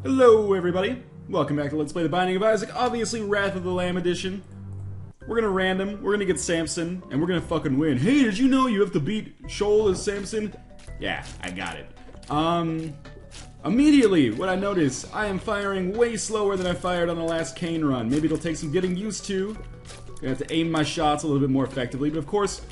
Hello everybody, welcome back to Let's Play The Binding of Isaac, obviously Wrath of the Lamb edition. We're gonna random, we're gonna get Samson, and we're gonna fucking win. Hey, did you know you have to beat Shoal as Samson? Yeah, I got it. Immediately, what I notice, I am firing way slower than I fired on the last Cain run. Maybe it'll take some getting used to. Gonna have to aim my shots a little bit more effectively, but of course,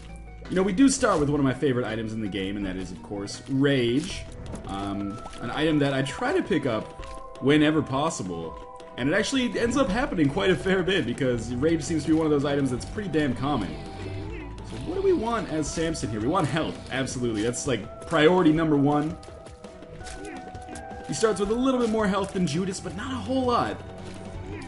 you know, we do start with one of my favorite items in the game, and that is, of course, Rage. An item that I try to pick up whenever possible, and it actually ends up happening quite a fair bit because Rage seems to be one of those items that's pretty damn common. So what do we want as Samson here? We want health, absolutely. That's like priority number one. He starts with a little bit more health than Judas, but not a whole lot.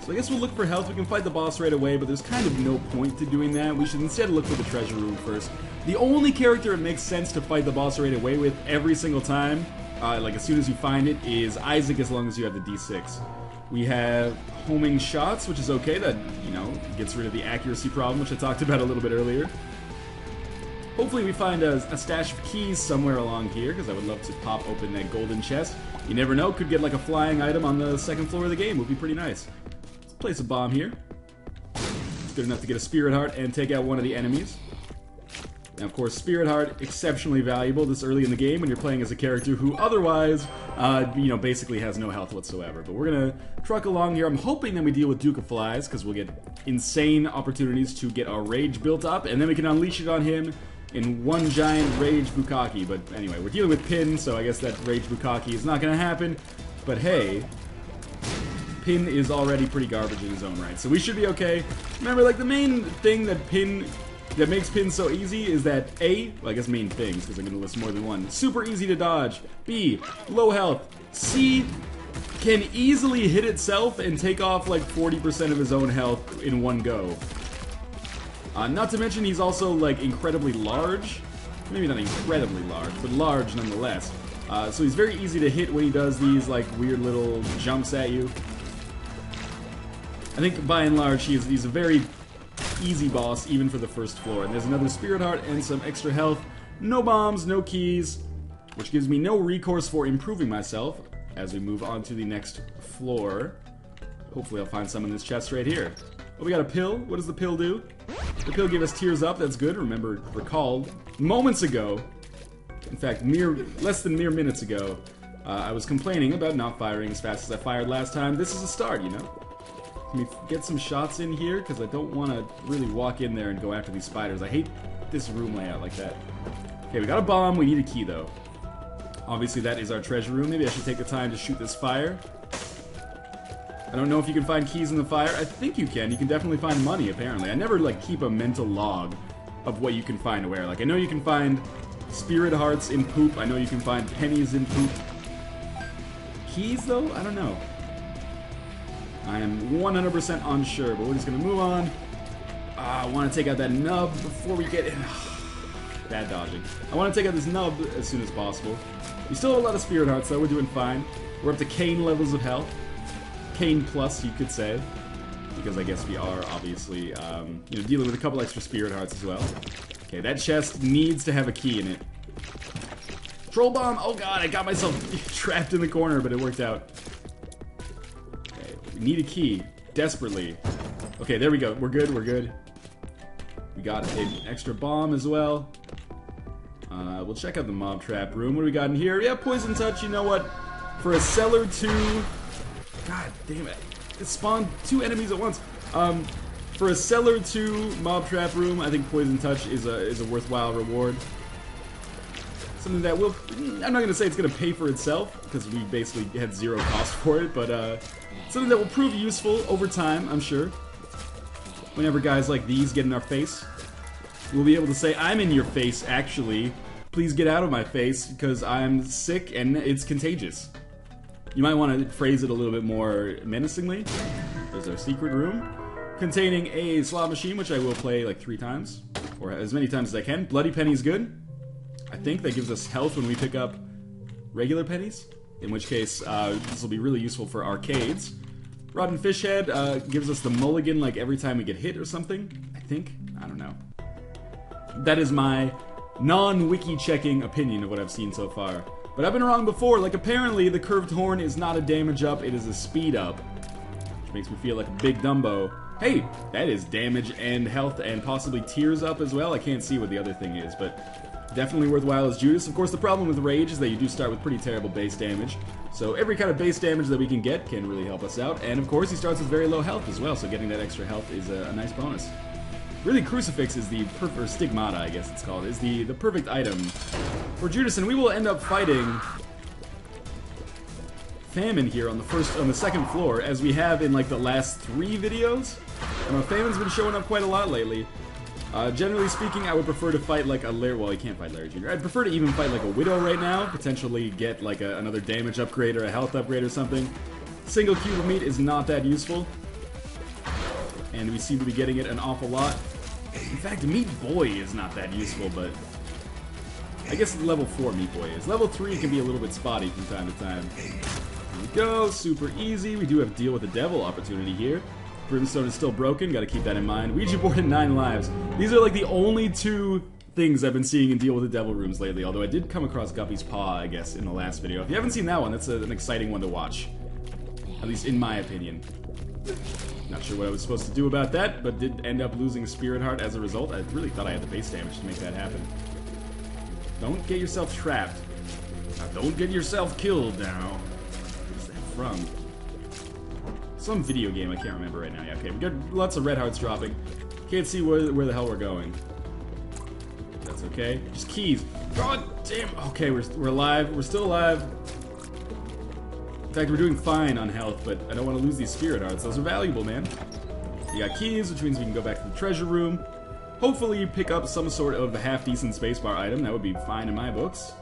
So I guess we'll look for health. We can fight the boss right away, but there's kind of no point to doing that. We should instead look for the treasure room first. The only character it makes sense to fight the boss right away with every single time, like as soon as you find it, is Isaac, as long as you have the D6. We have homing shots, which is okay. That, you know, gets rid of the accuracy problem, which I talked about a little bit earlier. Hopefully we find a stash of keys somewhere along here, because I would love to pop open that golden chest. You never know, could get like a flying item on the second floor of the game. Would be pretty nice. Let's place a bomb here. It's good enough to get a Spirit Heart and take out one of the enemies. Now, of course, Spirit Heart, exceptionally valuable this early in the game when you're playing as a character who otherwise, you know, basically has no health whatsoever. But we're gonna truck along here. I'm hoping that we deal with Duke of Flies, because we'll get insane opportunities to get our rage built up, and then we can unleash it on him in one giant Rage Bukkake. But anyway, we're dealing with Pin, so I guess that Rage Bukkake is not gonna happen. But hey, Pin is already pretty garbage in his own right, so we should be okay. Remember, like, the main thing that makes Pin so easy is that A, well, I guess main things, because I'm going to list more than one, super easy to dodge, B, low health, C, can easily hit itself and take off like 40% of his own health in one go. Not to mention he's also like incredibly large, maybe not incredibly large, but large nonetheless. So he's very easy to hit when he does these like weird little jumps at you. I think by and large he's a very easy boss, even for the first floor. And there's another Spirit Heart and some extra health. No bombs, no keys, which gives me no recourse for improving myself as we move on to the next floor. Hopefully I'll find some in this chest right here. Oh, we got a pill. What does the pill do? The pill gave us Tears Up. That's good. Recalled moments ago, in fact, less than mere minutes ago, I was complaining about not firing as fast as I fired last time. This is a start, you know? Can we get some shots in here? Because I don't want to really walk in there and go after these spiders. I hate this room layout like that. Okay, we got a bomb. We need a key, though. Obviously, that is our treasure room. Maybe I should take the time to shoot this fire. I don't know if you can find keys in the fire. I think you can. You can definitely find money, apparently. I never, like, keep a mental log of what you can find where. Like, I know you can find Spirit Hearts in poop. I know you can find pennies in poop. Keys, though? I don't know. I am 100% unsure, but we're just going to move on. I want to take out that nub before we get in. Bad dodging. I want to take out this nub as soon as possible. We still have a lot of Spirit Hearts, though. We're doing fine. We're up to Cain levels of health. Cain plus, you could say. Because I guess we are, obviously, you know, dealing with a couple extra Spirit Hearts as well. Okay, that chest needs to have a key in it. Troll Bomb! Oh god, I got myself trapped in the corner, but it worked out. We need a key, desperately. Okay, there we go. We're good, we're good. We got an extra bomb as well. We'll check out the mob trap room. What do we got in here? Yeah, Poison Touch, you know what? For a Cellar 2... God damn it. It spawned 2 enemies at once. For a Cellar 2 mob trap room, I think Poison Touch is a worthwhile reward. Something that will... I'm not going to say it's going to pay for itself, because we basically had zero cost for it, but something that will prove useful over time, I'm sure. Whenever guys like these get in our face, we'll be able to say, I'm in your face, actually. Please get out of my face, because I'm sick and it's contagious. You might want to phrase it a little bit more menacingly. There's our secret room, containing a slot machine, which I will play like 3 times, or as many times as I can. Bloody Penny's good. I think that gives us health when we pick up regular pennies, in which case this will be really useful for arcades. Rotten Fish Head gives us the mulligan like every time we get hit or something, I think. I don't know. That is my non-wiki checking opinion of what I've seen so far. But I've been wrong before. Like, apparently the curved horn is not a damage up, it is a speed up. Which makes me feel like a big Dumbo. Hey, that is damage and health and possibly tears up as well. I can't see what the other thing is, but definitely worthwhile as Judas. Of course, the problem with Rage is that you do start with pretty terrible base damage. So every kind of base damage that we can get can really help us out. And of course, he starts with very low health as well, so getting that extra health is a nice bonus. Really, Crucifix is the perfect, or Stigmata, I guess it's called, is the perfect item for Judas, and we will end up fighting Famine here on the second floor, as we have in like the last 3 videos. Famine's been showing up quite a lot lately. Generally speaking, I would prefer to fight like a Larry. Well, you can't fight Larry Jr. I'd prefer to even fight like a Widow right now. Potentially get like another damage upgrade or a health upgrade or something. Single cube of meat is not that useful, and we seem to be getting it an awful lot. In fact, Meat Boy is not that useful, but I guess level 4 Meat Boy is. Level 3 can be a little bit spotty from time to time. Here we go, super easy. We do have Deal with the Devil opportunity here. Brimstone is still broken, gotta keep that in mind. Ouija board and 9 lives. These are like the only 2 things I've been seeing in Deal with the Devil rooms lately, although I did come across Guppy's Paw, I guess, in the last video. If you haven't seen that one, that's an exciting one to watch. At least in my opinion. Not sure what I was supposed to do about that, but did end up losing a Spirit Heart as a result. I really thought I had the base damage to make that happen. Don't get yourself trapped. Now, don't get yourself killed now. Where's that from? Some video game, I can't remember right now. Yeah, okay, we got lots of red hearts dropping. Can't see where the hell we're going. That's okay. Just keys. God damn. Okay, we're alive. We're still alive. In fact, we're doing fine on health, but I don't want to lose these Spirit Hearts. Those are valuable, man. You got keys, which means we can go back to the treasure room. Hopefully pick up some sort of half-decent spacebar item. That would be fine in my books.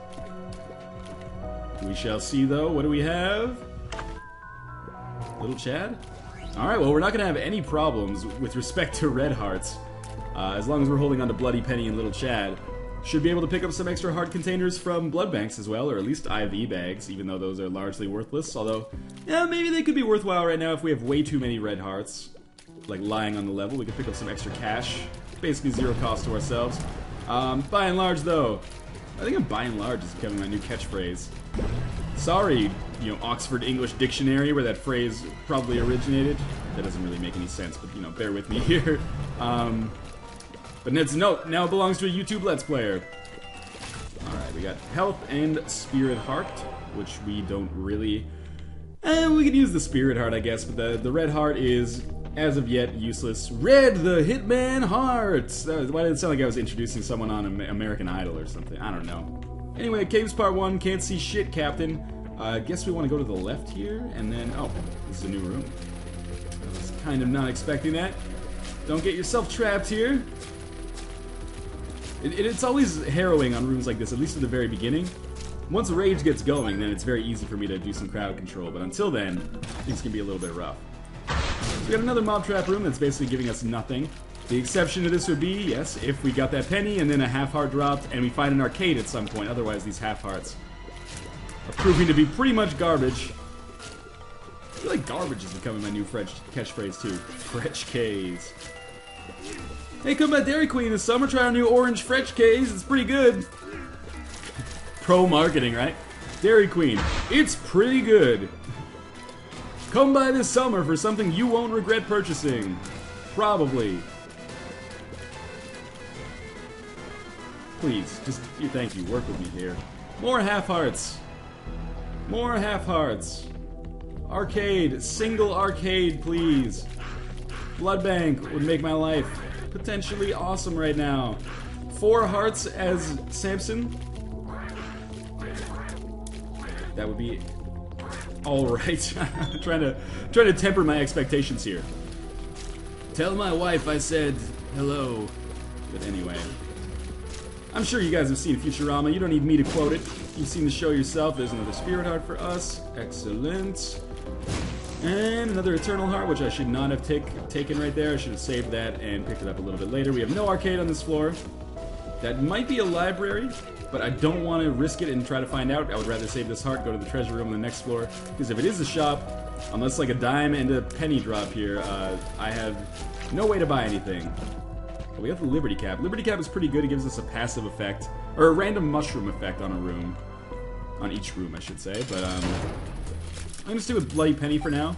We shall see, though. What do we have? Little Chad? Alright, well, we're not going to have any problems with respect to red hearts. As long as we're holding on to Bloody Penny and Little Chad. Should be able to pick up some extra heart containers from blood banks as well, or at least IV bags, even though those are largely worthless. Although, yeah, maybe they could be worthwhile right now if we have way too many red hearts, like lying on the level. We could pick up some extra cash. Basically zero cost to ourselves. By and large, though, I think by and large is becoming my new catchphrase. Sorry, you know, Oxford English Dictionary, where that phrase probably originated. That doesn't really make any sense, but, you know, bear with me here. But Ned's note, now it belongs to a YouTube Let's Player. Alright, we got Health and Spirit Heart, which we don't really... we could use the Spirit Heart, I guess, but the Red Heart is, as of yet, useless. Red the Hitman Heart! Why did it sound like I was introducing someone on American Idol or something? I don't know. Anyway, Caves Part 1, can't see shit, Captain. I guess we want to go to the left here, and then... Oh, this is a new room. I was kind of not expecting that. Don't get yourself trapped here. It's always harrowing on rooms like this, at least at the very beginning. Once Rage gets going, then it's very easy for me to do some crowd control, but until then, things can be a little bit rough. So we got another mob trap room that's basically giving us nothing. The exception to this would be, yes, if we got that penny and then a half heart dropped and we find an arcade at some point. Otherwise, these half hearts are proving to be pretty much garbage. I feel like garbage is becoming my new catchphrase too. French K's. Hey, come by Dairy Queen this summer, try our new orange French K's, it's pretty good. Pro marketing, right? Dairy Queen, it's pretty good. Come by this summer for something you won't regret purchasing. Probably. Please, just, thank you, work with me here. More half hearts. More half hearts. Arcade, single arcade, please. Blood bank would make my life potentially awesome right now. 4 hearts as Samson. That would be alright. trying to temper my expectations here. Tell my wife I said hello. But anyway. I'm sure you guys have seen Futurama. You don't need me to quote it. You've seen the show yourself. There's another Spirit Heart for us. Excellent. And another Eternal Heart, which I should not have taken right there. I should have saved that and picked it up a little bit later. We have no arcade on this floor. That might be a library, but I don't want to risk it and try to find out. I would rather save this heart, go to the treasure room on the next floor. Because if it is a shop, unless like a dime and a penny drop here, I have no way to buy anything. But we have the Liberty Cap. Liberty Cap is pretty good. It gives us a passive effect, or a random mushroom effect on a room. On each room, I should say, but I'm gonna stick with Bloody Penny for now.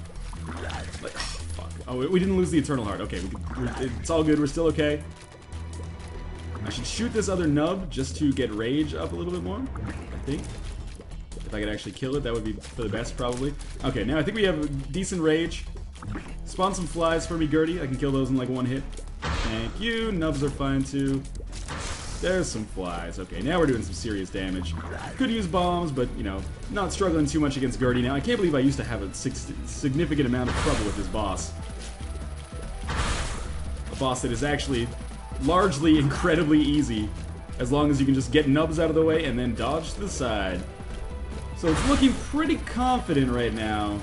Like, oh, fuck. Oh, we didn't lose the Eternal Heart. Okay, it's all good, we're still okay. I should shoot this other nub just to get rage up a little bit more, I think. If I could actually kill it, that would be for the best, probably. Okay, now I think we have a decent rage. Spawn some flies for me, Gertie. I can kill those in like one hit. Thank you. Nubs are fine too. There's some flies. Okay, now we're doing some serious damage. Could use bombs, but, you know, not struggling too much against Gertie now. I can't believe I used to have a significant amount of trouble with this boss. A boss that is actually largely incredibly easy, as long as you can just get nubs out of the way and then dodge to the side. So it's looking pretty confident right now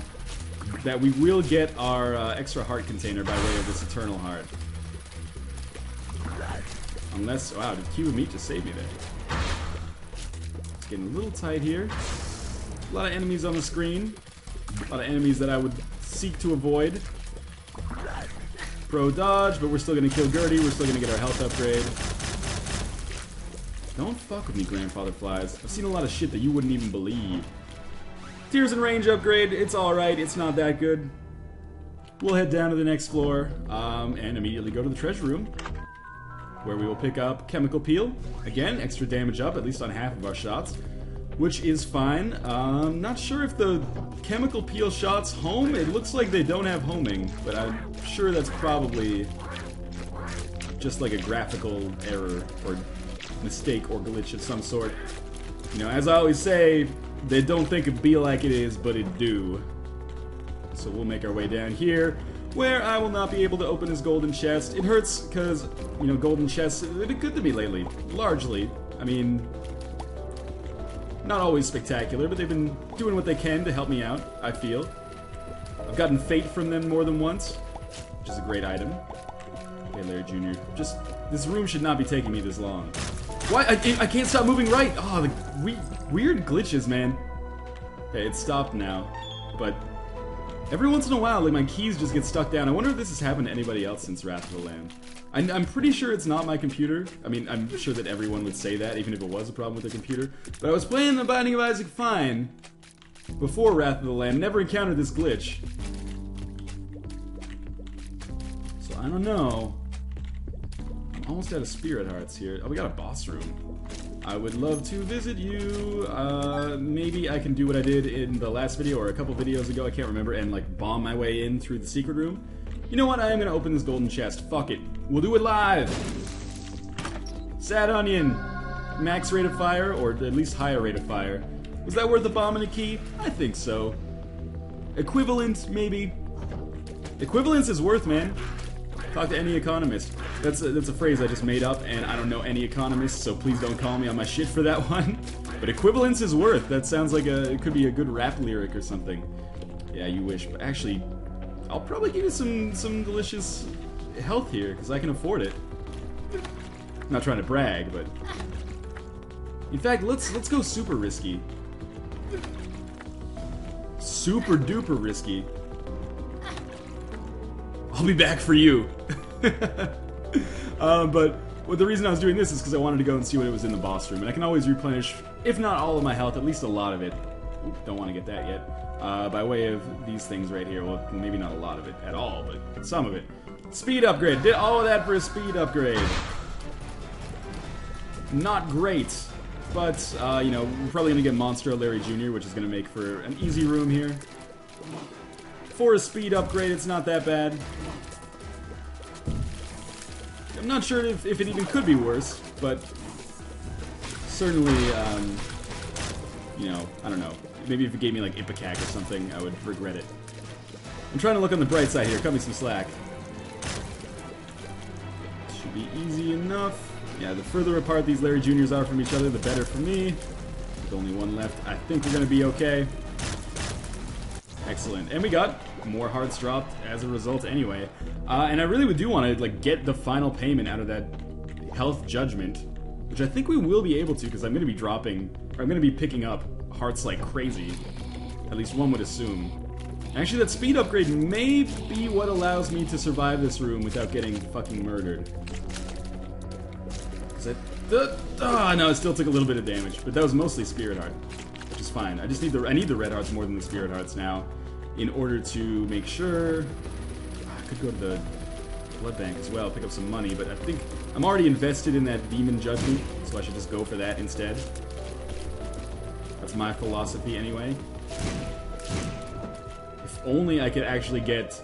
that we will get our extra heart container by way of this Eternal Heart. Unless, wow, did Cube of Meat just save me there? It's getting a little tight here. A lot of enemies on the screen. A lot of enemies that I would seek to avoid. Pro dodge, but we're still gonna kill Gertie. We're still gonna get our health upgrade. Don't fuck with me, Grandfather Flies. I've seen a lot of shit that you wouldn't even believe. Tears and range upgrade. It's alright. It's not that good. We'll head down to the next floor and immediately go to the treasure room, where we will pick up Chemical Peel. Again, extra damage up, at least on half of our shots, which is fine. Not sure if the Chemical Peel shots home. It looks like they don't have homing, but I'm sure that's probably just like a graphical error or mistake or glitch of some sort. You know, as I always say, they don't think it be like it is, but it do. So we'll make our way down here, where I will not be able to open his golden chest. It hurts because, you know, golden chests, they've been good to me lately, largely. I mean, not always spectacular, but they've been doing what they can to help me out, I feel. I've gotten Fate from them more than once, which is a great item. Okay, Larry Jr., just, this room should not be taking me this long. Why? I can't stop moving right! Oh, the weird glitches, man. Okay, it's stopped now, but every once in a while, like, my keys just get stuck down. I wonder if this has happened to anybody else since Wrath of the Lamb. I'm pretty sure it's not my computer. I mean, I'm sure that everyone would say that, even if it was a problem with their computer. But I was playing The Binding of Isaac fine before Wrath of the Lamb. Never encountered this glitch. So, I don't know. I'm almost out of spirit hearts here. Oh, we got a boss room. I would love to visit you. Maybe I can do what I did in the last video or a couple videos ago, I can't remember, and like bomb my way in through the secret room. You know what? I am gonna open this golden chest. Fuck it. We'll do it live. Sad Onion. Max rate of fire, or at least higher rate of fire. Was that worth a bomb and a key? I think so. Equivalent, maybe. Equivalence is worth, man. Talk to any economist. That's a phrase I just made up, and I don't know any economists, so please don't call me on my shit for that one. But equivalence is worth. That sounds like it could be a good rap lyric or something. Yeah, you wish. But actually, I'll probably give you some delicious health here, because I can afford it. I'm not trying to brag, but in fact, let's go super risky. Super duper risky. I'll be back for you. But the reason I was doing this is because I wanted to go and see what it was in the boss room, and I can always replenish, if not all of my health, at least a lot of it. Oop, don't want to get that yet. By way of these things right here. Well, maybe not a lot of it at all, but some of it. Speed upgrade. Did all of that for a speed upgrade. Not great, but you know, we're probably gonna get Monstro Larry Jr., which is gonna make for an easy room here. For a speed upgrade, it's not that bad. I'm not sure if it even could be worse, but certainly, you know, I don't know. Maybe if it gave me like Ipecac or something, I would regret it. I'm trying to look on the bright side here. Cut me some slack. Should be easy enough. Yeah, the further apart these Larry Jr.'s are from each other, the better for me. With only one left, I think we're gonna be okay. Excellent. And we got more hearts dropped as a result anyway. And I really do want to like get the final payment out of that health judgment, which I think we will be able to, because I'm going to be dropping, or I'm going to be picking up hearts like crazy. At least one would assume. Actually, that speed upgrade may be what allows me to survive this room without getting fucking murdered. Is it? No, it still took a little bit of damage, but that was mostly Spirit Heart, which is fine. I just need I need the red hearts more than the spirit hearts now, in order to make sure. I could go to the blood bank as well, pick up some money, but I think I'm already invested in that demon judgment, so I should just go for that instead. That's my philosophy anyway. If only I could actually get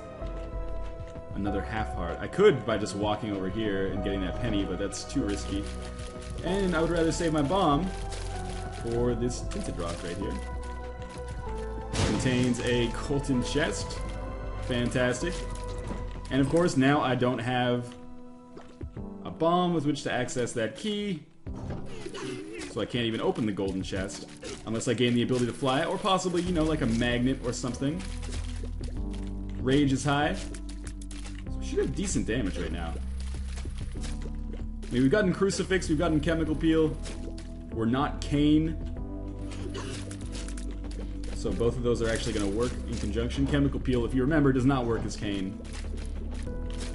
another half heart. I could by just walking over here and getting that penny, but that's too risky. And I would rather save my bomb for this tinted rock right here. Contains a golden chest. Fantastic. And of course, now I don't have a bomb with which to access that key. So I can't even open the golden chest. Unless I gain the ability to fly, or possibly, you know, like a magnet or something. Rage is high. So we should have decent damage right now. I mean, we've gotten Crucifix, we've gotten Chemical Peel. We're not Cane. So both of those are actually going to work in conjunction. Chemical Peel, if you remember, does not work as Cane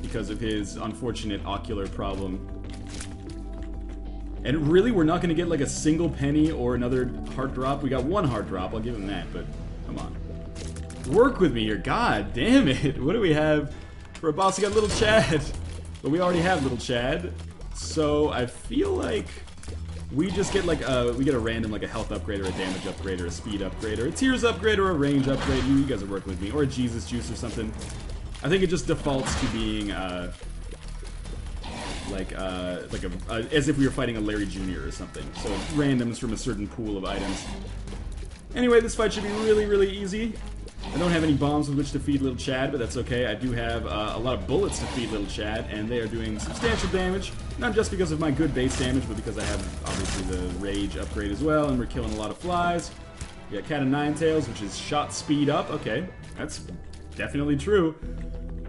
because of his unfortunate ocular problem. And really, we're not going to get like a single penny or another heart drop. We got one heart drop, I'll give him that, but come on. Work with me here, god damn it. What do we have for a boss? We got Little Chad. But we already have Little Chad. So I feel like we just get like we get a random like a health upgrade or a damage upgrade or a speed upgrade or a tears upgrade or a range upgrade. You guys are working with me. Or a Jesus Juice or something. I think it just defaults to being as if we were fighting a Larry Jr. or something. So randoms from a certain pool of items. Anyway, this fight should be really, really easy. I don't have any bombs with which to feed Little Chad, but that's okay. I do have a lot of bullets to feed Little Chad, and they are doing substantial damage. Not just because of my good base damage, but because I have, obviously, the Rage upgrade as well, and we're killing a lot of flies. We got Cat of Nine Tails, which is shot speed up. Okay, that's definitely true.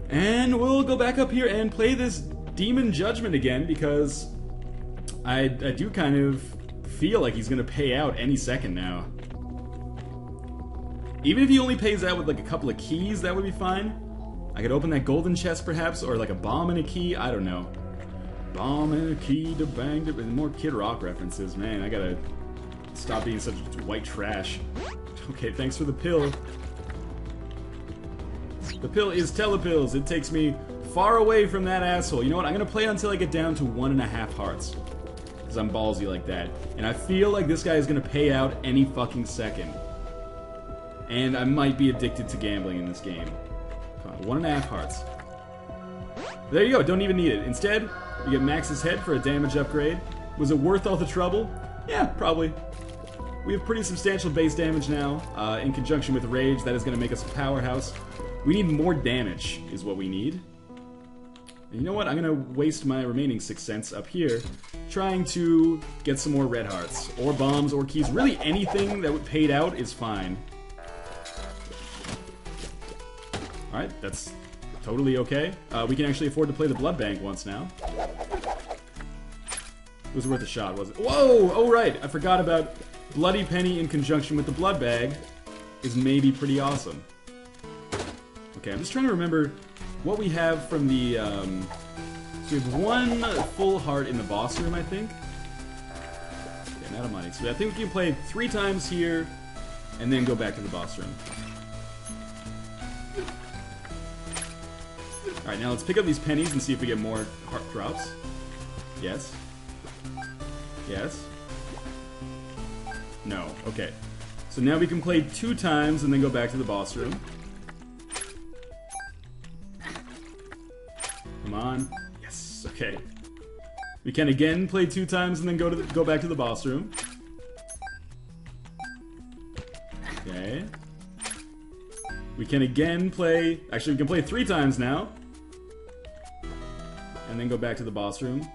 And we'll go back up here and play this Demon Judgment again, because I do kind of feel like he's going to pay out any second now. Even if he only pays out with like a couple of keys, that would be fine. I could open that golden chest perhaps, or like a bomb and a key, I don't know. Bomb and a key to bang, more Kid Rock references, man, I gotta stop being such white trash. Okay, thanks for the pill. The pill is Telepills, it takes me far away from that asshole. You know what, I'm gonna play until I get down to 1.5 hearts. Because I'm ballsy like that. And I feel like this guy is gonna pay out any fucking second. And I might be addicted to gambling in this game. Come on, 1.5 hearts. There you go, don't even need it. Instead, we get Max's head for a damage upgrade. Was it worth all the trouble? Yeah, probably. We have pretty substantial base damage now. In conjunction with Rage, that is going to make us a powerhouse. We need more damage, is what we need. And you know what? I'm going to waste my remaining 6 cents up here trying to get some more red hearts. Or bombs, or keys. Really anything that paid out is fine. Alright, that's totally okay. We can actually afford to play the blood bank once now. It was worth a shot, wasn't it? Whoa! Oh, right! I forgot about Bloody Penny in conjunction with the blood bag is maybe pretty awesome. Okay, I'm just trying to remember what we have from the, so we have 1 full heart in the boss room, I think. Okay, I'm out of money. So I think we can play 3 times here, and then go back to the boss room. Alright, now let's pick up these pennies and see if we get more heart drops. Yes. Yes. No. Okay. So now we can play 2 times and then go back to the boss room. Come on. Yes. Okay. We can again play 2 times and then go back to the boss room. Okay. We can again play... Actually, we can play 3 times now. And then go back to the boss room.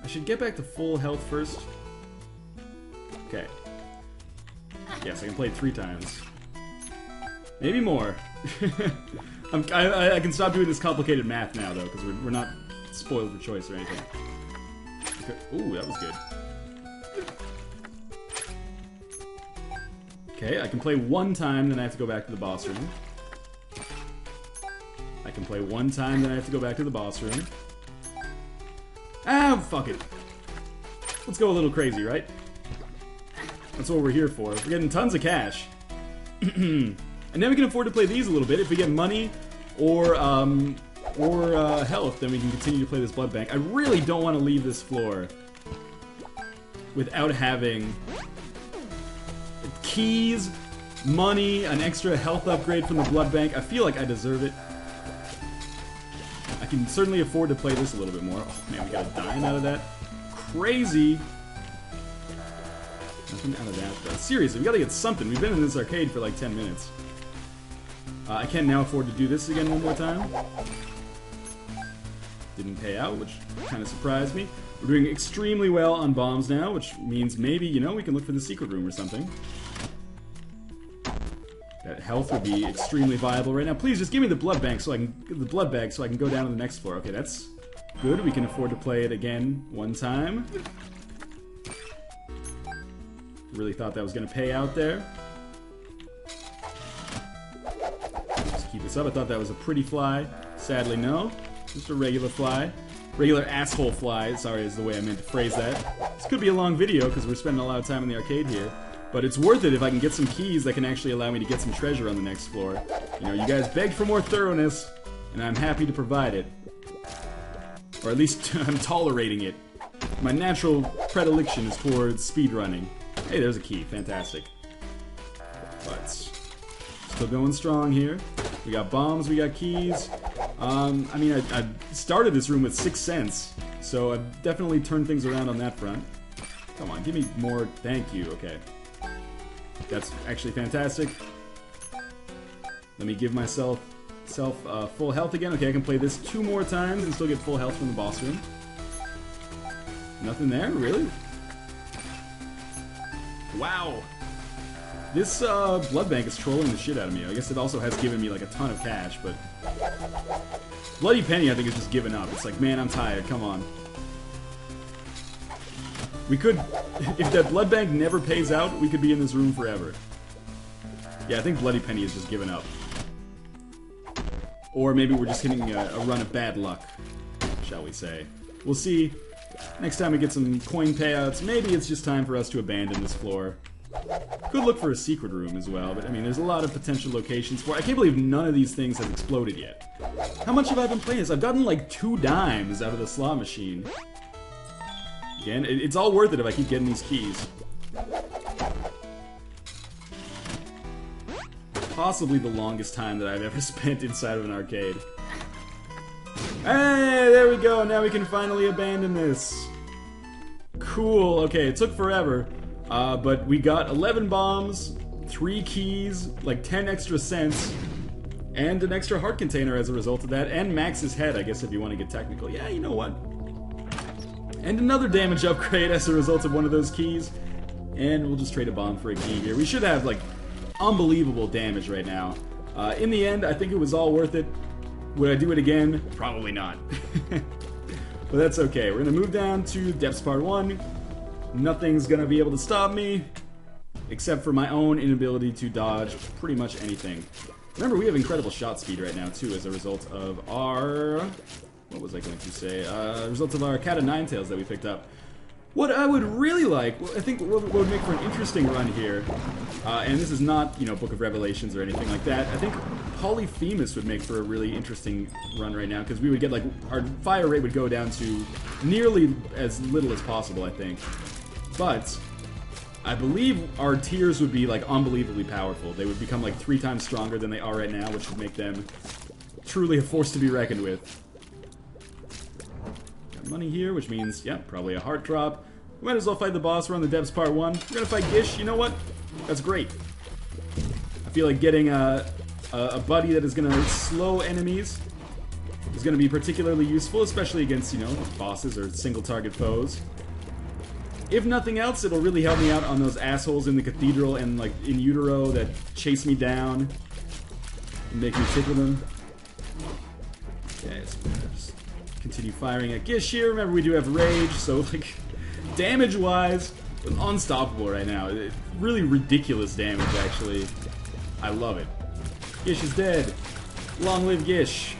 I should get back to full health first. Okay. Yes, I can play 3 times. Maybe more. I can stop doing this complicated math now, though, because we're not spoiled for choice or anything. Okay. Ooh, that was good. Okay, I can play 1 time, then I have to go back to the boss room. I can play 1 time, then I have to go back to the boss room. Ah, fuck it. Let's go a little crazy, right? That's what we're here for. We're getting tons of cash. And then we can afford to play these a little bit. If we get money or health, then we can continue to play this blood bank. I really don't want to leave this floor without having keys, money, an extra health upgrade from the blood bank. I feel like I deserve it. I can certainly afford to play this a little bit more. Oh man, we got a dime out of that. Crazy. Nothing out of that though. Seriously, we gotta get something. We've been in this arcade for like 10 minutes. I can now afford to do this again one more time. Didn't pay out, which kind of surprised me. We're doing extremely well on bombs now, which means maybe, you know, we can look for the secret room or something. That health would be extremely viable right now. Please just give me the blood bank so I can go down to the next floor. Okay, that's good. We can afford to play it again one time. Really thought that was going to pay out there. Just keep this up. I thought that was a pretty fly. Sadly, no. Just a regular fly. Regular asshole fly, sorry, is the way I meant to phrase that. This could be a long video because we're spending a lot of time in the arcade here. But it's worth it if I can get some keys that can actually allow me to get some treasure on the next floor. You know, you guys begged for more thoroughness, and I'm happy to provide it. Or at least I'm tolerating it. My natural predilection is towards speedrunning. Hey, there's a key. Fantastic. But still going strong here. We got bombs, we got keys. I mean, I started this room with 6 cents, so I've definitely turned things around on that front. Come on, give me more. Thank you. Okay. That's actually fantastic. Let me give myself full health again. Okay, I can play this 2 more times and still get full health from the boss room. Nothing there? Really? Wow. This blood bank is trolling the shit out of me. I guess it also has given me like a ton of cash, but Bloody Penny I think is just giving up. It's like, man, I'm tired. Come on. We could, if that blood bank never pays out, we could be in this room forever. Yeah, I think Bloody Penny is just giving up. Or maybe we're just hitting a run of bad luck, shall we say. We'll see. Next time we get some coin payouts, maybe it's just time for us to abandon this floor. Could look for a secret room as well, but I mean, there's a lot of potential locations for it. I can't believe none of these things have exploded yet. How much have I been playing this? I've gotten like 2 dimes out of the slot machine. Again, it's all worth it if I keep getting these keys. Possibly the longest time that I've ever spent inside of an arcade. Hey, there we go. Now we can finally abandon this. Cool. Okay, it took forever. But we got 11 bombs, 3 keys, like 10 extra cents, and an extra heart container as a result of that, and Max's head, I guess, if you want to get technical. Yeah, you know what? And another damage upgrade as a result of one of those keys. And we'll just trade a bomb for a key here. We should have, like, unbelievable damage right now. In the end, I think it was all worth it. Would I do it again? Probably not. But that's okay. We're going to move down to Depths Part 1. Nothing's going to be able to stop me, except for my own inability to dodge pretty much anything. Remember, we have incredible shot speed right now, too, as a result of our... What was I going to say? Result of our Cat of Nine Tails that we picked up. What I would really like, I think what would make for an interesting run here, and this is not, you know, Book of Revelations or anything like that, I think Polyphemus would make for a really interesting run right now, because we would get, like, our fire rate would go down to nearly as little as possible, I think. But I believe our tiers would be, like, unbelievably powerful. They would become, like, 3 times stronger than they are right now, which would make them truly a force to be reckoned with. Money here, which means, yeah, probably a heart drop. We might as well fight the boss. We're on the Depths Part 1. We're gonna fight Gish. You know what? That's great. I feel like getting a buddy that is gonna slow enemies is gonna be particularly useful, especially against, you know, bosses or single target foes. If nothing else, it'll really help me out on those assholes in the cathedral and, like, in utero that chase me down and make me tickle them. Okay, so just continue firing at Gish here. Remember, we do have rage, so, like, damage-wise, unstoppable right now. Really ridiculous damage, actually. I love it. Gish is dead. Long live Gish.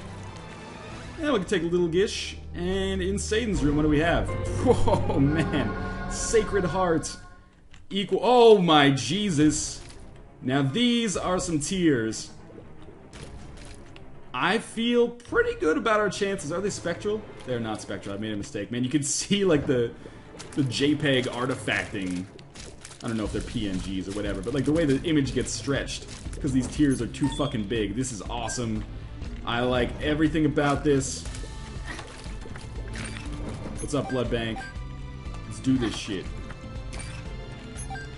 Now we can take a little Gish, and in Satan's room, what do we have? Whoa, man. Sacred Heart. equal. Oh my Jesus. Now these are some tiers. I feel pretty good about our chances. Are they spectral? They're not spectral. I made a mistake. Man, you can see like the JPEG artifacting. I don't know if they're PNGs or whatever, but like the way the image gets stretched because these tiers are too fucking big. This is awesome. I like everything about this. What's up, Blood Bank? Let's do this shit.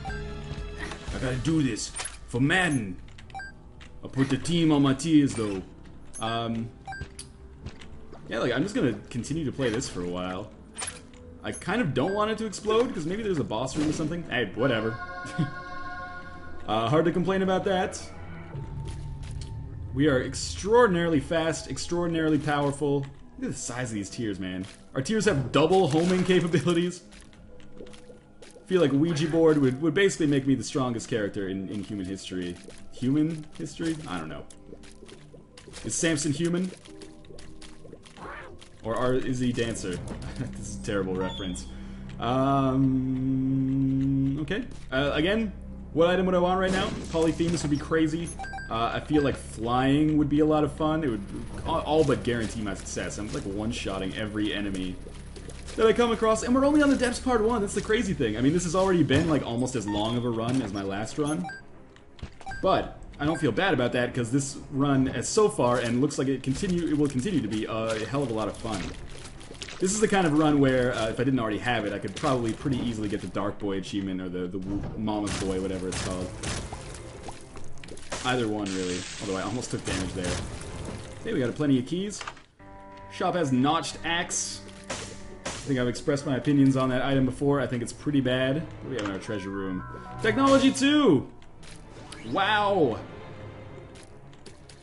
I gotta do this for Madden. I'll put the team on my tiers though. Yeah, like I'm just gonna continue to play this for a while. I kind of don't want it to explode because maybe there's a boss room or something. Hey, whatever. Hard to complain about that. We are extraordinarily fast, extraordinarily powerful. Look at the size of these tiers, man. Our tiers have double homing capabilities. I feel like a Ouija board would basically make me the strongest character in human history. Human history? I don't know. Is Samson human? Or is he dancer? This is a terrible reference. Okay. Again, what item would I want right now? Polyphemus would be crazy. I feel like flying would be a lot of fun. It would all but guarantee my success. I'm like one-shotting every enemy that I come across. And we're only on the depths part 1. That's the crazy thing. I mean, this has already been like almost as long of a run as my last run. But I don't feel bad about that because this run as so far and looks like it will continue to be a hell of a lot of fun. This is the kind of run where if I didn't already have it, I could probably pretty easily get the Dark Boy achievement or the Mama's Boy, whatever it's called. Either one, really. Although I almost took damage there. Okay, we got plenty of keys. Shop has notched axe. I think I've expressed my opinions on that item before. I think it's pretty bad. What do we have in our treasure room? Technology 2! Wow!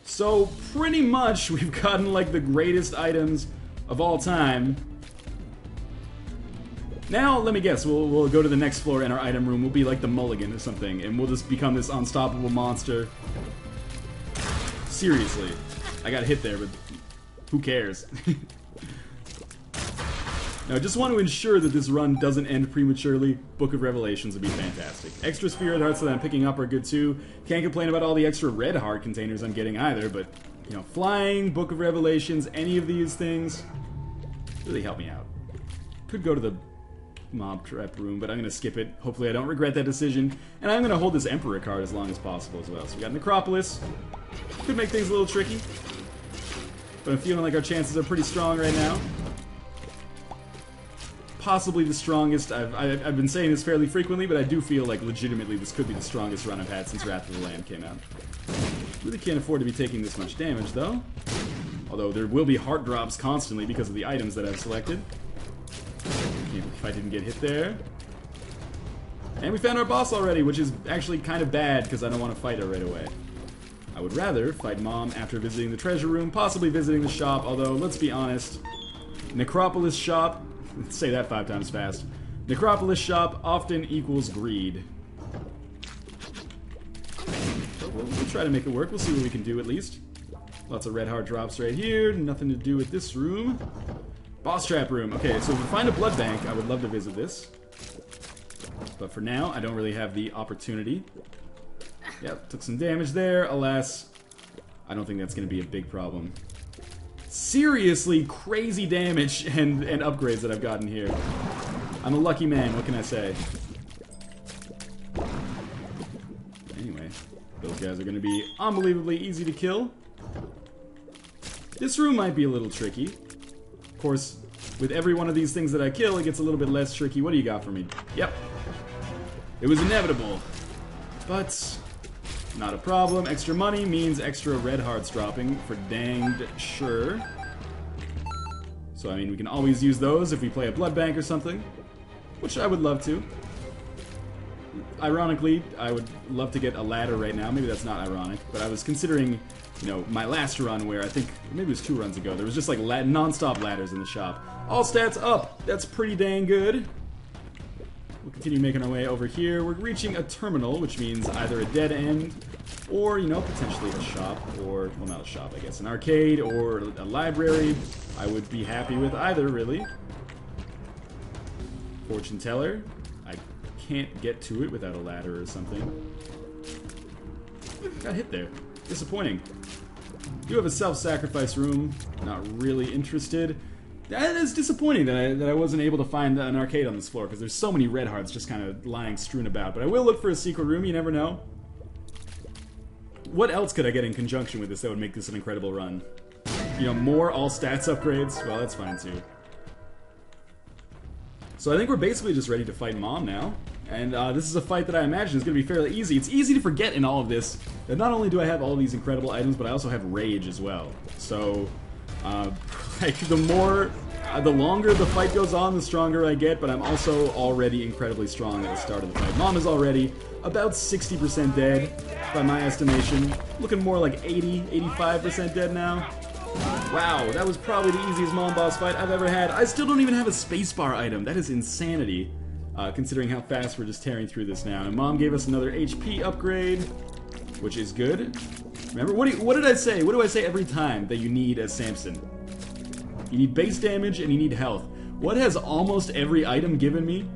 So, pretty much, we've gotten, like, the greatest items of all time. Now, let me guess, we'll go to the next floor and our item room will be like the Mulligan or something, and we'll just become this unstoppable monster. Seriously. I got hit there, but who cares? Now, I just want to ensure that this run doesn't end prematurely. Book of Revelations would be fantastic. Extra spirit hearts that I'm picking up are good too. Can't complain about all the extra red heart containers I'm getting either, but, you know, flying, Book of Revelations, any of these things really help me out. Could go to the mob trap room, but I'm going to skip it. Hopefully I don't regret that decision. And I'm going to hold this Emperor card as long as possible as well. So we got Necropolis. Could make things a little tricky. But I'm feeling like our chances are pretty strong right now. Possibly the strongest. I've been saying this fairly frequently, but I do feel like legitimately this could be the strongest run I've had since Wrath of the Lamb came out. Really can't afford to be taking this much damage, though. Although there will be heart drops constantly because of the items that I've selected. If I didn't get hit there. And we found our boss already, which is actually kind of bad because I don't want to fight her right away. I would rather fight Mom after visiting the treasure room, possibly visiting the shop, although, let's be honest, Necropolis shop, let's say that 5 times fast, Necropolis shop often equals greed. But we'll try to make it work, we'll see what we can do at least. Lots of red heart drops right here, nothing to do with this room. Boss trap room. Okay, so if we find a blood bank, I would love to visit this. But for now, I don't really have the opportunity. Yep, took some damage there. Alas, I don't think that's going to be a big problem. Seriously crazy damage and upgrades that I've gotten here. I'm a lucky man, what can I say? Anyway, those guys are going to be unbelievably easy to kill. This room might be a little tricky. Of course, with every one of these things that I kill, it gets a little bit less tricky. What do you got for me? Yep. It was inevitable. But not a problem. Extra money means extra red hearts dropping for danged sure. So, I mean, we can always use those if we play a blood bank or something. Which I would love to. Ironically, I would love to get a ladder right now. Maybe that's not ironic. But I was considering, you know, my last run where I think, maybe it was 2 runs ago, there was just like non-stop ladders in the shop. All stats up. That's pretty dang good. We'll continue making our way over here. We're reaching a terminal, which means either a dead end, or, you know, potentially a shop, or, well, not a shop, I guess, an arcade, or a library. I would be happy with either, really. Fortune teller. I can't get to it without a ladder or something. Got hit there. Disappointing. You have a self-sacrifice room. Not really interested. That is disappointing that I wasn't able to find an arcade on this floor, because there's so many red hearts just kind of lying strewn about. But I will look for a secret room, you never know. What else could I get in conjunction with this that would make this an incredible run? You know, more all stats upgrades? Well, that's fine too. So I think we're basically just ready to fight Mom now. And this is a fight that I imagine is going to be fairly easy. It's easy to forget in all of this that not only do I have all these incredible items, but I also have Rage as well. So, like, the longer the fight goes on, the stronger I get, but I'm also already incredibly strong at the start of the fight. Mom is already about 60% dead, by my estimation. Looking more like 80, 85% dead now. Wow, that was probably the easiest Mom boss fight I've ever had. I still don't even have a spacebar item. That is insanity, considering how fast we're just tearing through this now. And Mom gave us another HP upgrade, which is good. Remember, what did I say? What do I say every time that you need as Samson? You need base damage and you need health. What has almost every item given me?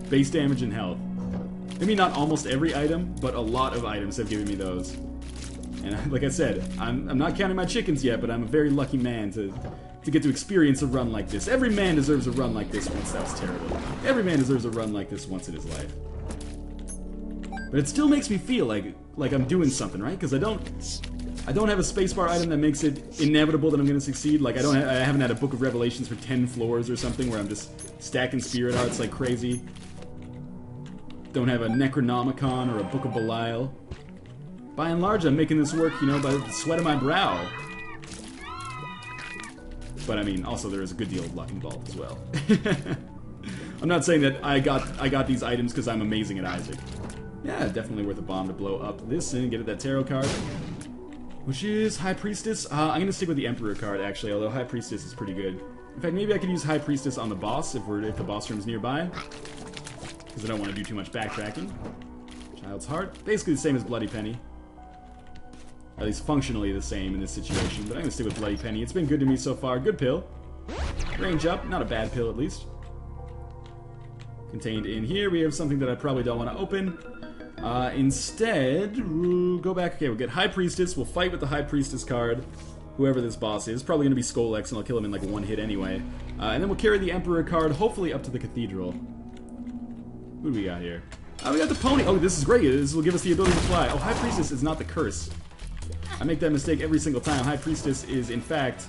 Base damage and health. Maybe not almost every item, but a lot of items have given me those. And like I said, I'm not counting my chickens yet, but I'm a very lucky man to get to experience a run like this. Every man deserves a run like this once. That was terrible. Every man deserves a run like this once in his life. But it still makes me feel like I'm doing something, right? Because I don't have a spacebar item that makes it inevitable that I'm going to succeed. Like I haven't had a Book of Revelations for 10 floors or something where I'm just stacking spirit hearts like crazy. Don't have a Necronomicon or a Book of Belial. By and large, I'm making this work, you know, by the sweat of my brow. But I mean, also there is a good deal of luck involved as well. I'm not saying that I got these items because I'm amazing at Isaac. Yeah, definitely worth a bomb to blow up this and get at that tarot card. Which is High Priestess. I'm going to stick with the Emperor card, actually, although High Priestess is pretty good. In fact, maybe I could use High Priestess on the boss if the boss room's nearby. Because I don't want to do too much backtracking. Child's Heart. Basically the same as Bloody Penny. At least functionally the same in this situation, but I'm going to stick with Bloody Penny. It's been good to me so far. Good pill. Range up. Not a bad pill, at least. Contained in here, we have something that I probably don't want to open. Instead, we'll go back. Okay, we'll get High Priestess. We'll fight with the High Priestess card. Whoever this boss is. Probably going to be Skolex, and I'll kill him in like one hit anyway. And then we'll carry the Emperor card, hopefully up to the Cathedral. Who do we got here? Oh, we got the pony. Oh, this is great. This will give us the ability to fly. Oh, High Priestess is not the curse. I make that mistake every single time. High Priestess is, in fact,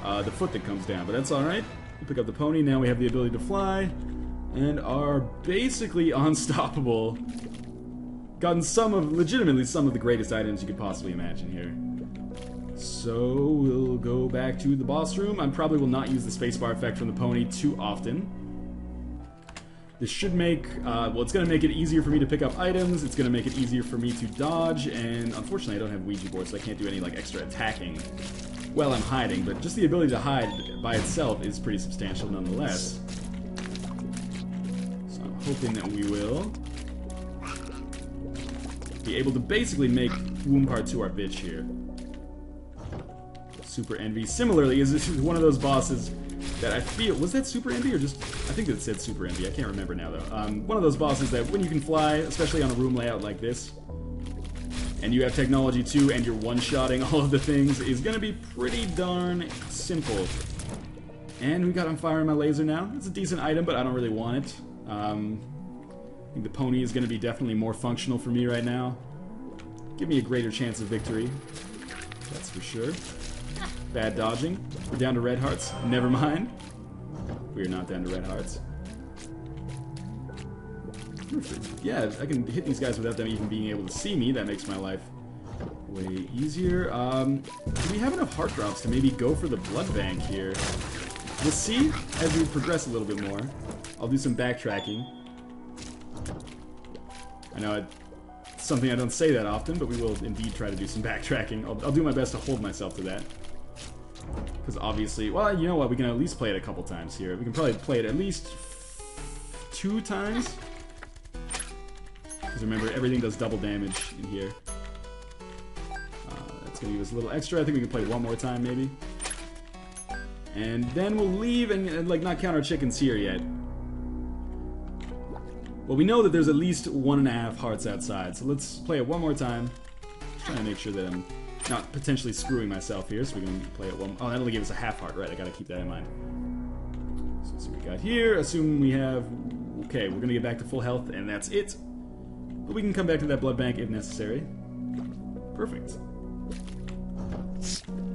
the foot that comes down, but that's alright. We pick up the pony, now we have the ability to fly, and are basically unstoppable. Gotten legitimately some of the greatest items you could possibly imagine here. So, we'll go back to the boss room. I probably will not use the spacebar effect from the pony too often. This should make, well, it's going to make it easier for me to pick up items, it's going to make it easier for me to dodge, and unfortunately I don't have Ouija board, so I can't do any, like, extra attacking while I'm hiding, but just the ability to hide by itself is pretty substantial nonetheless. So I'm hoping that we will be able to basically make Womb Part 2 our bitch here. Super Envy, similarly, is one of those bosses that I feel, was that Super Envy or just, I think it said Super Envy, I can't remember now though. One of those bosses that when you can fly, especially on a room layout like this, and you have technology too, and you're one-shotting all of the things, is gonna be pretty darn simple. And we got on fire in my laser now. It's a decent item, but I don't really want it. I think the pony is gonna be definitely more functional for me right now. Give me a greater chance of victory, that's for sure. Bad dodging. We're down to red hearts. Never mind. We are not down to red hearts. Yeah, I can hit these guys without them even being able to see me. That makes my life way easier. Do we have enough heart drops to maybe go for the blood bank here? We'll see as we progress a little bit more. I'll do some backtracking. I know it's something I don't say that often, but we will indeed try to do some backtracking. I'll do my best to hold myself to that. Because obviously, well, you know what, we can at least play it a couple times here. We can probably play it at least 2 times. Because remember, everything does double damage in here. That's going to give us a little extra. I think we can play one more time, maybe. And then we'll leave and like, not count our chickens here yet. Well, we know that there's at least 1.5 hearts outside, so let's play it one more time. Just trying to make sure that I'm not potentially screwing myself here, so we can play it one... Oh, that only gave us a half heart, right, I gotta keep that in mind. So let's see what we got here. Assume we have... Okay, we're gonna get back to full health, and that's it. But we can come back to that blood bank if necessary. Perfect.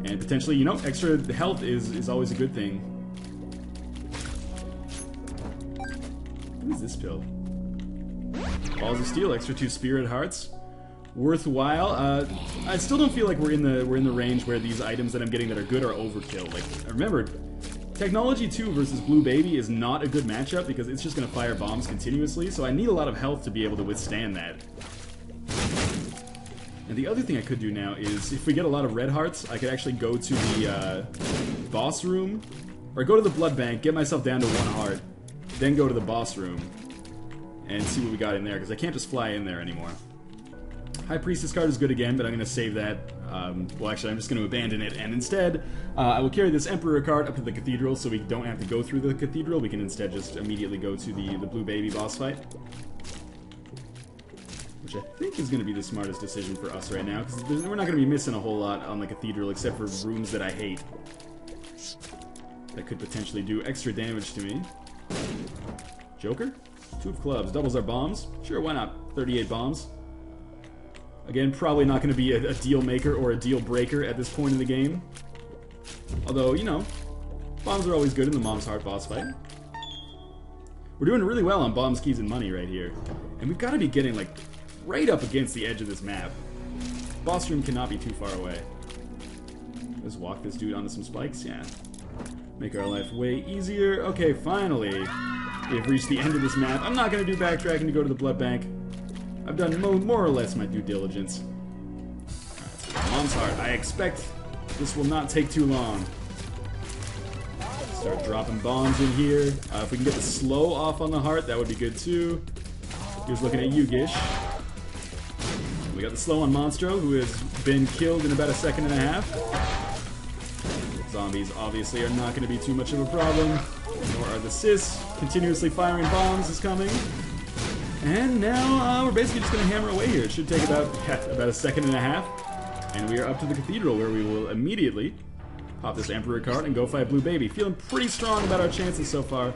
And potentially, you know, extra health is always a good thing. What is this pill? Balls of Steel, extra 2 Spirit Hearts. Worthwhile. I still don't feel like we're in the range where these items that I'm getting that are good are overkill. Like, remember, Technology 2 versus Blue Baby is not a good matchup because it's just going to fire bombs continuously, so I need a lot of health to be able to withstand that. And the other thing I could do now is, if we get a lot of red hearts, I could actually go to the boss room, or go to the blood bank, get myself down to 1 heart, then go to the boss room, and see what we got in there, because I can't just fly in there anymore. High Priestess card is good again, but I'm going to save that. Well, actually, I'm just going to abandon it, and instead, I will carry this Emperor card up to the Cathedral, so we don't have to go through the Cathedral. We can instead just immediately go to the Blue Baby boss fight. Which I think is going to be the smartest decision for us right now, because we're not going to be missing a whole lot on the Cathedral, except for rooms that I hate. That could potentially do extra damage to me. Joker? 2 of clubs. Doubles our bombs? Sure, why not? 38 bombs. Again, probably not going to be a deal maker or a deal breaker at this point in the game. Although, you know, bombs are always good in the Mom's Heart boss fight. We're doing really well on bombs, keys, and money right here. And we've got to be getting, like, right up against the edge of this map. Boss room cannot be too far away. Let's walk this dude onto some spikes, yeah. Make our life way easier. Okay, finally, we've reached the end of this map. I'm not going to do backtracking to go to the blood bank. I've done more or less my due diligence. Alright, Mom's Heart. I expect this will not take too long. Start dropping bombs in here. If we can get the slow off on the heart, that would be good too. Here's looking at you, Gish. We got the slow on Monstro, who has been killed in about 1.5 seconds. Zombies obviously are not going to be too much of a problem. Nor are the Sis. Continuously firing bombs is coming. And now we're basically just going to hammer away here. It should take about 1.5 seconds. And we are up to the Cathedral, where we will immediately pop this Emperor card and go fight Blue Baby. Feeling pretty strong about our chances so far.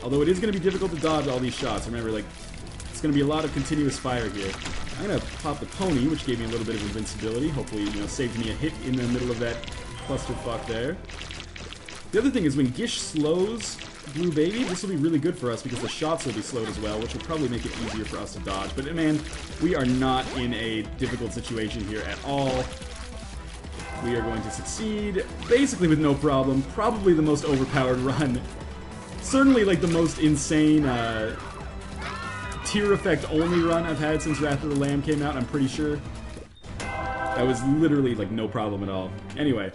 Although it is going to be difficult to dodge all these shots. Remember, like, it's going to be a lot of continuous fire here. I'm going to pop the Pony, which gave me a little bit of invincibility. Hopefully, you know, saved me a hit in the middle of that clusterfuck there. The other thing is when Gish slows Blue Baby, this will be really good for us because the shots will be slowed as well, which will probably make it easier for us to dodge. But man, we are not in a difficult situation here at all. We are going to succeed, basically with no problem. Probably the most overpowered run. Certainly, like, the most insane tier effect only run I've had since Wrath of the Lamb came out, I'm pretty sure. That was literally, like, no problem at all. Anyway.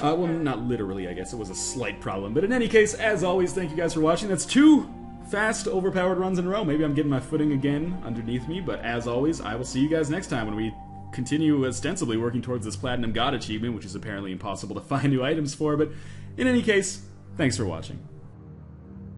Well, not literally, I guess. It was a slight problem. But in any case, as always, thank you guys for watching. That's 2 fast, overpowered runs in a row. Maybe I'm getting my footing again underneath me. But as always, I will see you guys next time when we continue ostensibly working towards this Platinum God achievement, which is apparently impossible to find new items for. But in any case, thanks for watching.